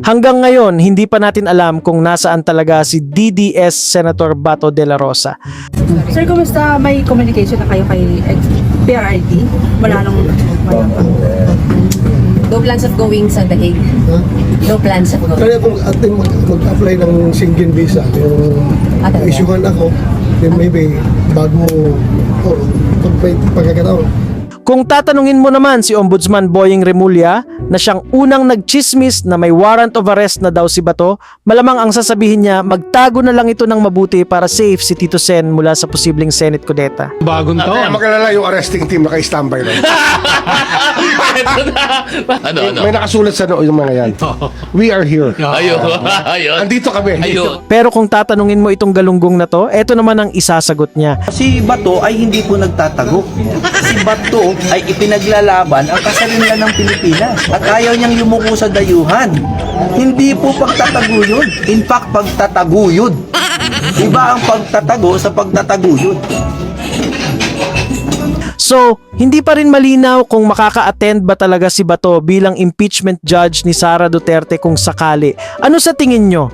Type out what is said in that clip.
Hanggang ngayon, hindi pa natin alam kung nasaan talaga si DDS Senator Bato de la Rosa. Sir, kumusta? May communication na kayo kay PRRD? Wala nung... Wala pa. No plans of going sa The Hague. No plans of going. Kaya kung atin mag-apply ng Schengen visa, yung isyuhan ako, then maybe bago pagkakataon. Kung tatanungin mo naman si Ombudsman Boying Remulla na siyang unang nagchismis na may warrant of arrest na daw si Bato, malamang ang sasabihin niya magtago na lang ito ng mabuti para safe si Tito Sen mula sa posibleng Senate Kudeta. Bagong Kaya taon. mag-alala yung arresting team naka-standby lang. Ano? May nakasulat sa yung mga yan. We are here. Ayun. Ayun. Andito kami. Ayun. Pero kung tatanungin mo itong galunggong na to, eto naman ang isasagot niya. Si Bato ay hindi po nagtatago. Si Bato ay ipinaglalaban ang kasarinlan ng Pilipinas at ayaw niyang yumuko sa dayuhan. Hindi po pagtataguyod. In fact, pagtataguyod. Iba ang pagtatago sa pagtataguyod. So, hindi pa rin malinaw kung makaka-attend ba talaga si Bato bilang impeachment judge ni Sara Duterte kung sakali. Ano sa tingin nyo?